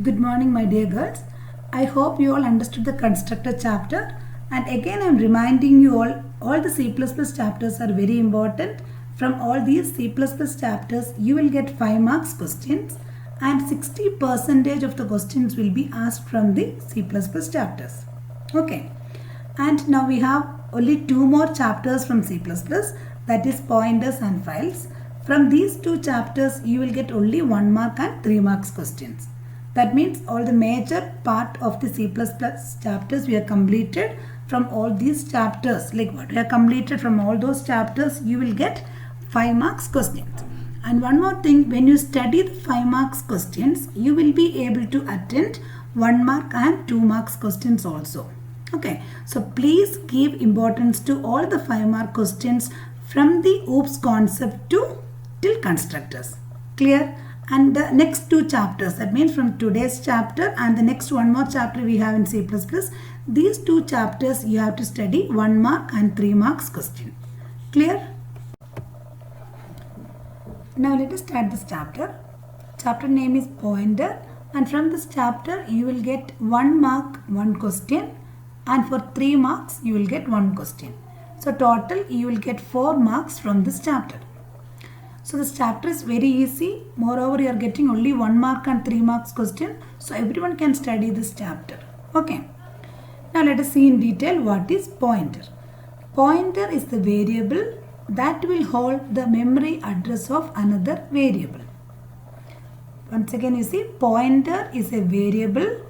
Good morning, my dear girls. I hope you all understood the constructor chapter. And again, I am reminding you all the C++ chapters are very important. From all these C++ chapters, you will get 5 marks questions and 60% of the questions will be asked from the C++ chapters. Okay. And now we have only 2 more chapters from C++, that is pointers and files. From these 2 chapters, you will get only 1 mark and 3 marks questions. That means all the major part of the C++ chapters we have completed from all these chapters. Like what we have completed from all those chapters, you will get 5 marks questions. And one more thing, when you study the 5 marks questions, you will be able to attend 1 mark and 2 marks questions also. Okay, so please give importance to all the 5 mark questions from the OOPS concept to till constructors. Clear? And the next 2 chapters, that means from today's chapter and the next 1 more chapter we have in C++, these 2 chapters you have to study 1 mark and 3 marks question. Clear? Now let us start this chapter. Chapter name is pointer, and from this chapter you will get 1 mark 1 question, and for 3 marks you will get 1 question. So total you will get 4 marks from this chapter. So this chapter is very easy. Moreover, you are getting only 1 mark and 3 marks question. So everyone can study this chapter. Okay. Now let us see in detail what is pointer. Pointer is the variable that will hold the memory address of another variable. Once again you see, pointer is a variable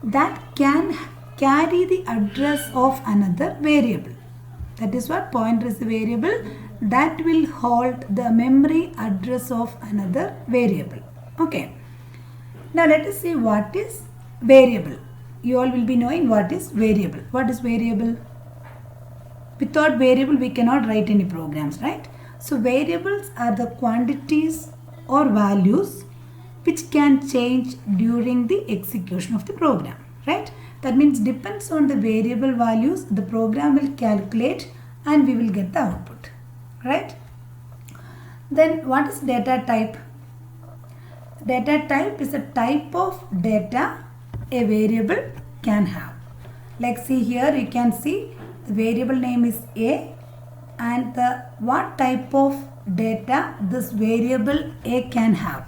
that can carry the address of another variable. That is what pointer is, a variable that will hold the memory address of another variable. Okay. Now let us see what is variable. You all will be knowing what is variable. What is variable? Without variable we cannot write any programs, right? So variables are the quantities or values which can change during the execution of the program, right? That means depends on the variable values, the program will calculate and we will get the output, right? Then what is data type? Data type is a type of data a variable can have. Like see here, you can see the variable name is A, and the what type of data this variable A can have.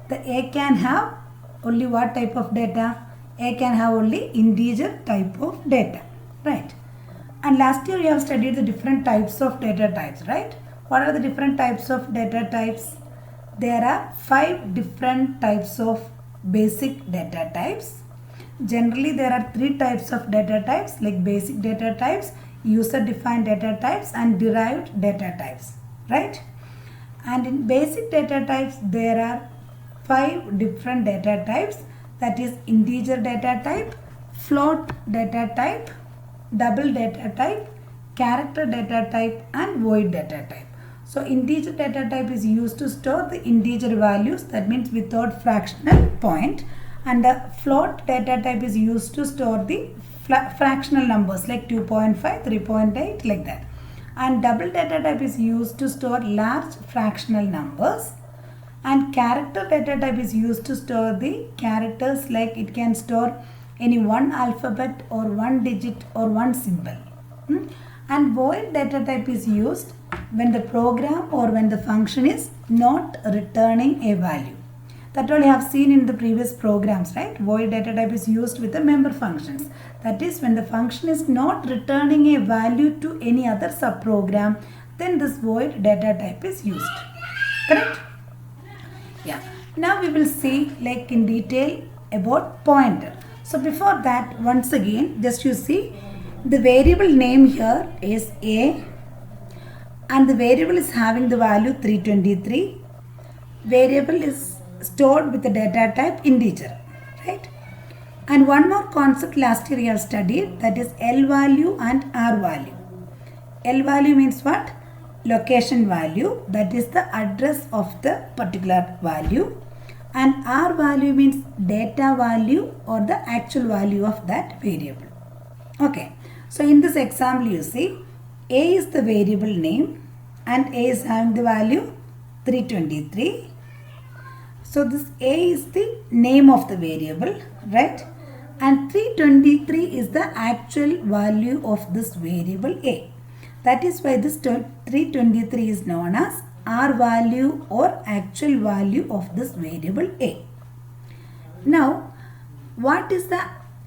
The A can have only what type of data? A can have only integer type of data, right? And last year we have studied the different types of data types, right? What are the different types of data types? There are 5 different types of basic data types. Generally there are 3 types of data types, like basic data types, user defined data types and derived data types, right? And in basic data types there are 5 different data types, that is integer data type, float data type, double data type, character data type and void data type. So integer data type is used to store the integer values, that means without fractional point, and the float data type is used to store the fractional numbers like 2.5, 3.8 like that. And double data type is used to store large fractional numbers. And character data type is used to store the characters, like it can store any one alphabet or one digit or one symbol. And void data type is used when the program or when the function is not returning a value. That all you have seen in the previous programs, right? Void data type is used with the member functions. That is when the function is not returning a value to any other subprogram, then this void data type is used. Correct? Yeah. Now we will see like in detail about pointer. So before that, once again, just you see the variable name here is A, and the variable is having the value 323. Variable is stored with the data type integer, right? And one more concept last year we have studied, that is L value and R value. L value means what? Location value, that is the address of the particular value, and R value means data value or the actual value of that variable. Okay, so in this example you see A is the variable name and A is having the value 323. So this A is the name of the variable, right? And 323 is the actual value of this variable A. That is why this 323 is known as R value or actual value of this variable A. Now, what is the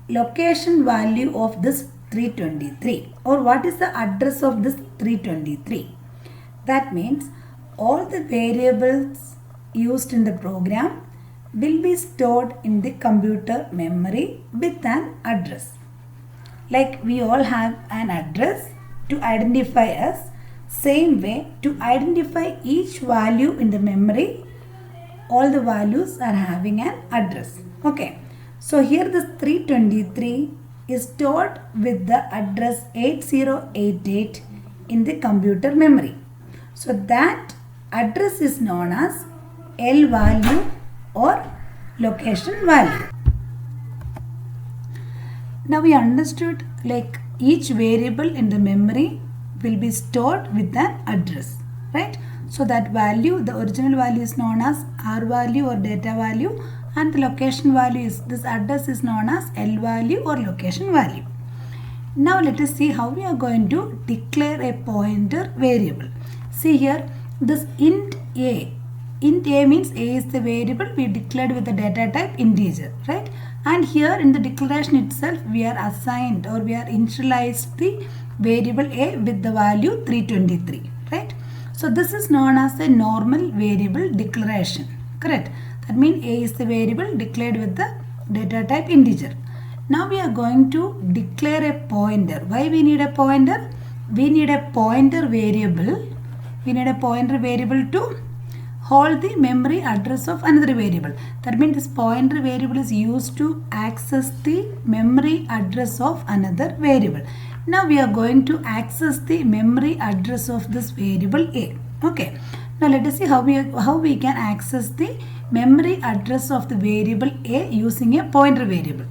location value of this 323, or what is the address of this 323? That means all the variables used in the program will be stored in the computer memory with an address. Like we all have an address to identify us, same way to identify each value in the memory, all the values are having an address. Okay, so here this 323 is stored with the address 8088 in the computer memory. So that address is known as L value or location value. Now we understood like each variable in the memory will be stored with an address, right? So that value, the original value is known as R value or data value, and the location value is, this address is known as L value or location value. Now let us see how we are going to declare a pointer variable. See here, this int A. Int A means A is the variable we declared with the data type integer, right? And here in the declaration itself we are assigned or we are initialized the variable A with the value 323, right? So this is known as a normal variable declaration, correct? That means A is the variable declared with the data type integer. Now we are going to declare a pointer. Why we need a pointer? We need a pointer variable. We need a pointer variable to hold the memory address of another variable. That means this pointer variable is used to access the memory address of another variable. Now we are going to access the memory address of this variable A. Okay. Now let us see how we can access the memory address of the variable A using a pointer variable.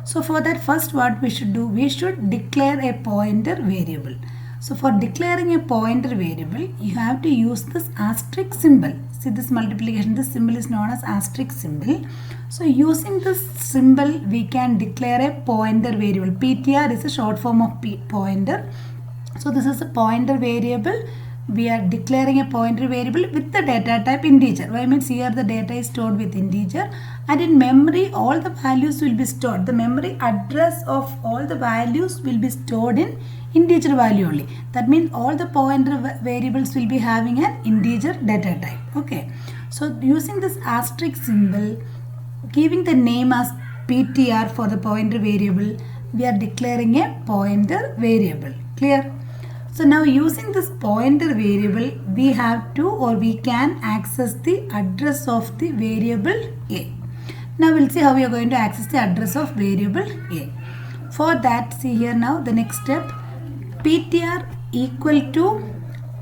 So for that, first what we should do, we should declare a pointer variable. So for declaring a pointer variable, you have to use this asterisk symbol. See this multiplication, this symbol is known as asterisk symbol. So using this symbol, we can declare a pointer variable. PTR is a short form of pointer. So this is a pointer variable. We are declaring a pointer variable with the data type integer. Why means here the data is stored with integer, and in memory all the values will be stored. The memory address of all the values will be stored in integer value only. That means all the pointer variables will be having an integer data type. Okay. So using this asterisk symbol, giving the name as PTR for the pointer variable, we are declaring a pointer variable. Clear? So now using this pointer variable, we have to or we can access the address of the variable A. Now we'll see how we are going to access the address of variable A. For that, see here now the next step, PTR equal to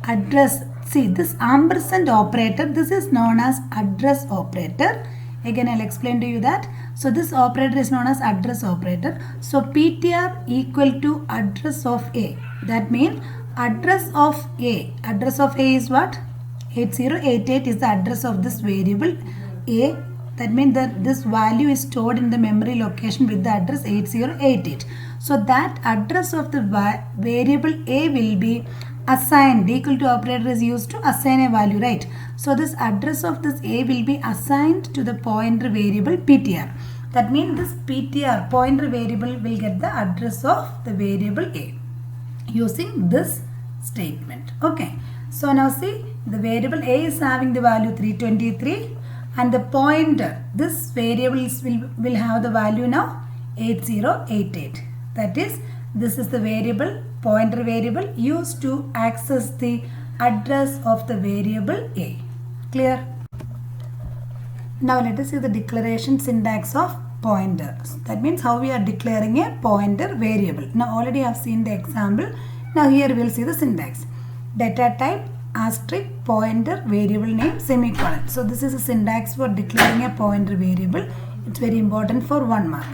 address. See this ampersand operator, this is known as address operator. Again I'll explain to you that. So this operator is known as address operator. So PTR equal to address of A. That means address of A. Address of A is what? 8088 is the address of this variable A. That means that this value is stored in the memory location with the address 8088. So that address of the variable A will be assigned. Equal to operator is used to assign a value, right? So this address of this A will be assigned to the pointer variable PTR. That means this PTR pointer variable will get the address of the variable A using this statement. Okay. So now see the variable A is having the value 323 and the pointer, this variable will have the value now 8088. That is, this is the variable, pointer variable used to access the address of the variable A. Clear? Now let us see the declaration syntax of pointer. That means how we are declaring a pointer variable. Now already I have seen the example. Now here we will see the syntax. Data type asterisk pointer variable name semicolon. So this is a syntax for declaring a pointer variable. It's very important for 1 mark.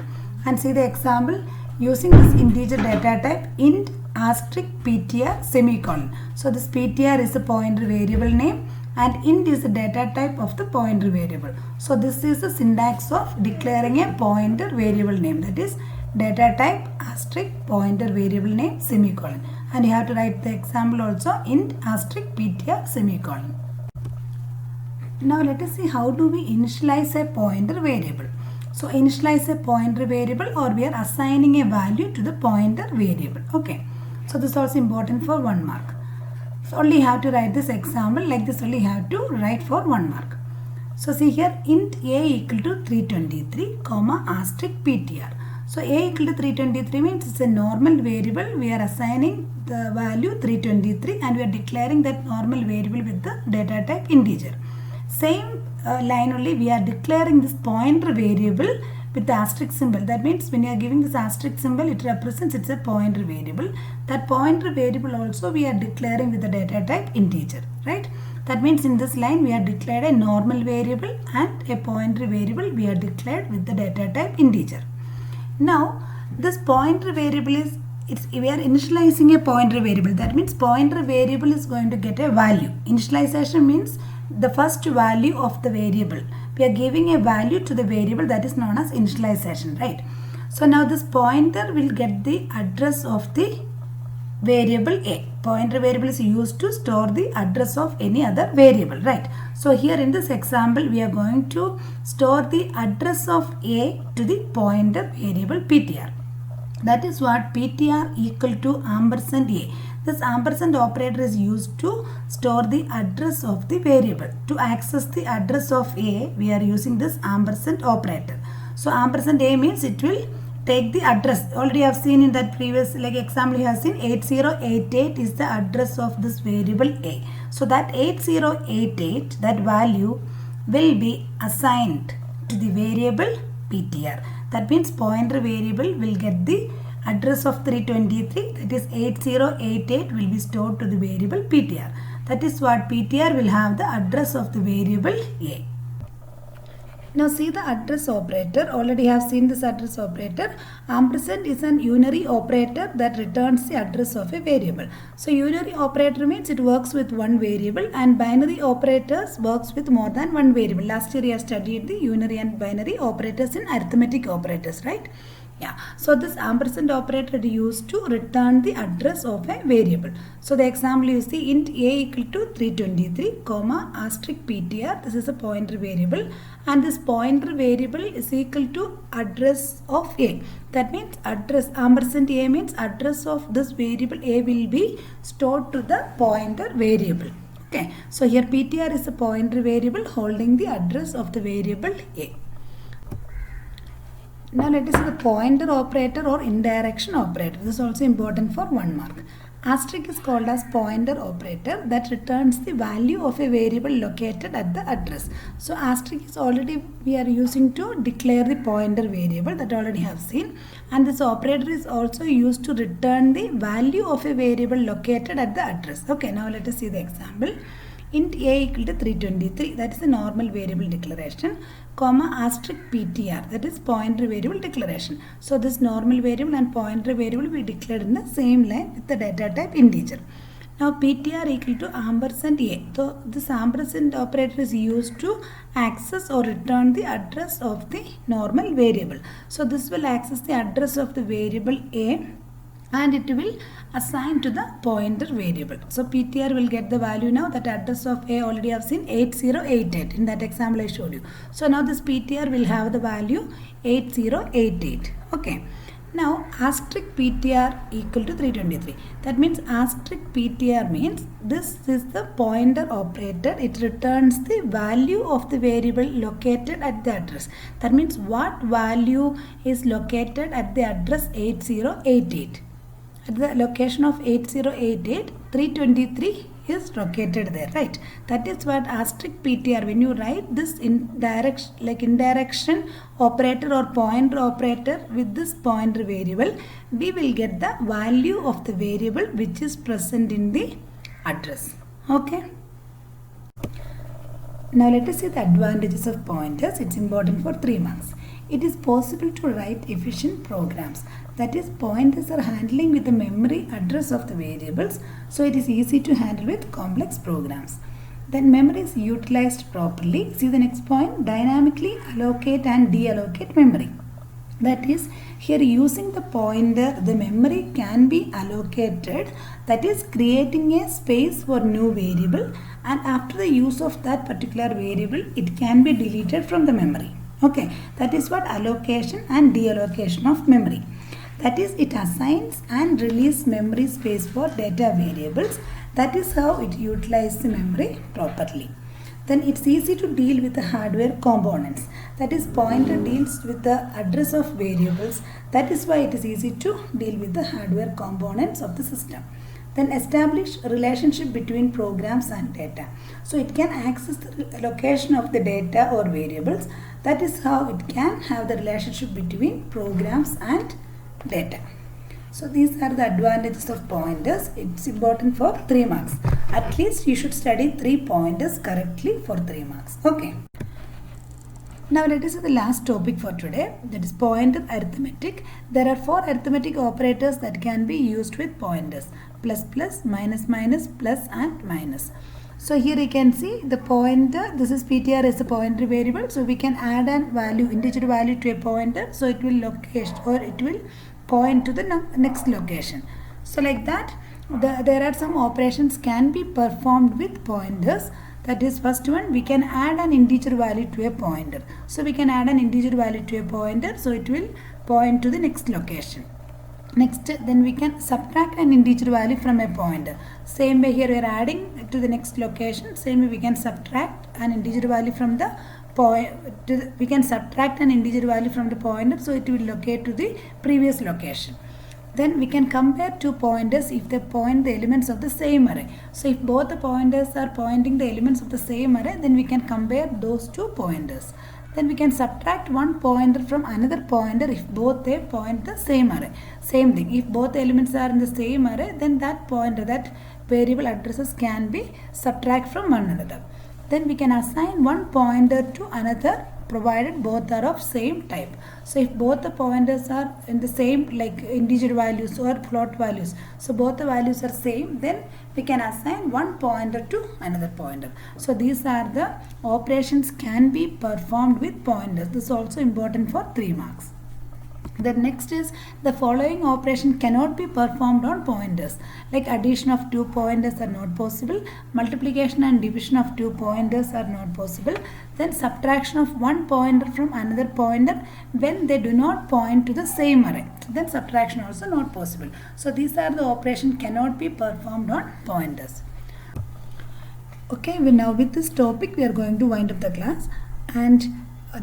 And see the example. Using this integer data type int asterisk PTR semicolon. So this PTR is a pointer variable name and int is the data type of the pointer variable. So this is the syntax of declaring a pointer variable name, that is data type asterisk pointer variable name semicolon, and you have to write the example also int asterisk ptr semicolon. Now let us see how do we initialize a pointer variable. So initialize a pointer variable, or we are assigning a value to the pointer variable. Okay. So this is also important for 1 mark. So only have to write this example like this, only have to write for 1 mark. So see here, int a equal to 323 comma asterisk ptr. So a equal to 323 means it's a normal variable. We are assigning the value 323 and we are declaring that normal variable with the data type integer. Same line only, we are declaring this pointer variable with the asterisk symbol. That means when you are giving this asterisk symbol, it represents it's a pointer variable. That pointer variable also we are declaring with the data type integer, right? That means in this line we are declared a normal variable and a pointer variable we are declared with the data type integer. Now this pointer variable is, we are initializing a pointer variable. That means pointer variable is going to get a value. Initialization means the first value of the variable. We are giving a value to the variable, that is known as initialization, right? So now this pointer will get the address of the variable a. Pointer variable is used to store the address of any other variable, right? So here in this example, we are going to store the address of a to the pointer variable ptr. That is what ptr equal to ampersand a. This ampersand operator is used to store the address of the variable. To access the address of a, we are using this ampersand operator. So ampersand a means it will take the address. Already I have seen in that previous example, you have seen 8088 is the address of this variable a. So that 8088, that value will be assigned to the variable ptr. That means pointer variable will get the address of 323, that is 8088 will be stored to the variable ptr. That is what ptr will have the address of the variable a. Now see the address operator. Already have seen this address operator. Ampersand is an unary operator that returns the address of a variable. So unary operator means it works with one variable, and binary operators works with more than one variable. Last year you have studied the unary and binary operators in arithmetic operators, right? Yeah, so this ampersand operator is used to return the address of a variable. So the example you see, int a equal to 323 comma asterisk ptr. This is a pointer variable, and this pointer variable is equal to address of a. That means address, ampersand a means address of this variable a will be stored to the pointer variable. Okay, so here ptr is a pointer variable holding the address of the variable a. Now let us see the pointer operator or indirection operator. This is also important for 1 mark. Asterisk is called as pointer operator that returns the value of a variable located at the address. So asterisk is already we are using to declare the pointer variable, that already have seen, and this operator is also used to return the value of a variable located at the address. Okay, now let us see the example. Int a equal to 323, that is a normal variable declaration, comma asterisk ptr, that is pointer variable declaration. So this normal variable and pointer variable we declared in the same line with the data type integer. Now ptr equal to ampersand a. So this ampersand operator is used to access or return the address of the normal variable. So this will access the address of the variable a and it will assign to the pointer variable. So ptr will get the value now. That address of a already have seen 8088 in that example I showed you. So now this ptr will have the value 8088. Okay. Now asterisk ptr equal to 323. That means asterisk ptr means this is the pointer operator. It returns the value of the variable located at the address. That means what value is located at the address 8088. At the location of 8088, 323 is located there, right? That is what asterisk ptr. When you write this indirection operator or pointer operator with this pointer variable, we will get the value of the variable which is present in the address. Okay. Now let us see the advantages of pointers. It's important for 3 marks. It is possible to write efficient programs. That is, pointers are handling with the memory address of the variables, so it is easy to handle with complex programs. Then memory is utilized properly. See the next point, dynamically allocate and deallocate memory. That is, here using the pointer, the memory can be allocated, that is creating a space for new variable, and after the use of that particular variable, it can be deleted from the memory. Okay, that is what allocation and deallocation of memory. That is, it assigns and releases memory space for data variables. That is how it utilizes the memory properly. Then it's easy to deal with the hardware components. That is, pointer deals with the address of variables. That is why it is easy to deal with the hardware components of the system. Then establish a relationship between programs and data. So it can access the location of the data or variables. That is how it can have the relationship between programs and data. So these are the advantages of pointers. It's important for 3 marks. At least you should study 3 pointers correctly for 3 marks. Okay. Now let us see the last topic for today, that is pointer arithmetic. There are 4 arithmetic operators that can be used with pointers: plus plus, minus minus, plus and minus. So here you can see the pointer, this is PTR as a pointer variable. So we can add an value, integer value to a pointer. So it will locate or it will point to the next location. So like that, there are some operations can be performed with pointers. That is, first one, we can add an integer value to a pointer. So we can add an integer value to a pointer, so it will point to the next location. Next, then we can subtract an integer value from a pointer. Same way here we are adding to the next location. Same way we can subtract an integer value from the we can subtract an integer value from the pointer, so it will locate to the previous location. Then we can compare 2 pointers if they point the elements of the same array. So if both the pointers are pointing the elements of the same array, then we can compare those 2 pointers. Then we can subtract 1 pointer from another pointer if both they point the same array. Same thing, if both the elements are in the same array, then that pointer, that variable addresses can be subtracted from one another. Then we can assign 1 pointer to another provided both are of same type. So if both the pointers are in the same, like integer values or float values, so both the values are same, then we can assign 1 pointer to another pointer. So these are the operations can be performed with pointers. This is also important for 3 marks. The next is, the following operation cannot be performed on pointers. Like addition of 2 pointers are not possible. Multiplication and division of 2 pointers are not possible. Then subtraction of 1 pointer from another pointer when they do not point to the same array. Then subtraction also not possible. So these are the operations cannot be performed on pointers. Okay, now with this topic we are going to wind up the class, and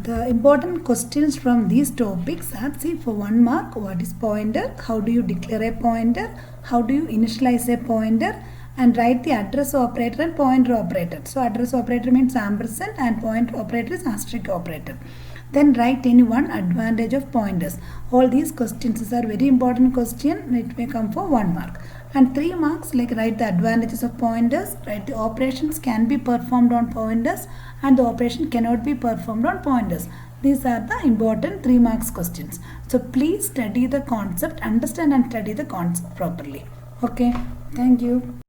the important questions from these topics are, see, for 1 mark, what is pointer, how do you declare a pointer, how do you initialize a pointer, and write the address operator and pointer operator. So address operator means ampersand and pointer operator is asterisk operator. Then write any one advantage of pointers. All these questions are very important question. It may come for 1 mark. And 3 marks, like write the advantages of pointers, write the operations can be performed on pointers, and the operation cannot be performed on pointers. These are the important 3 marks questions. So please study the concept, understand and study the concept properly. Okay, thank you.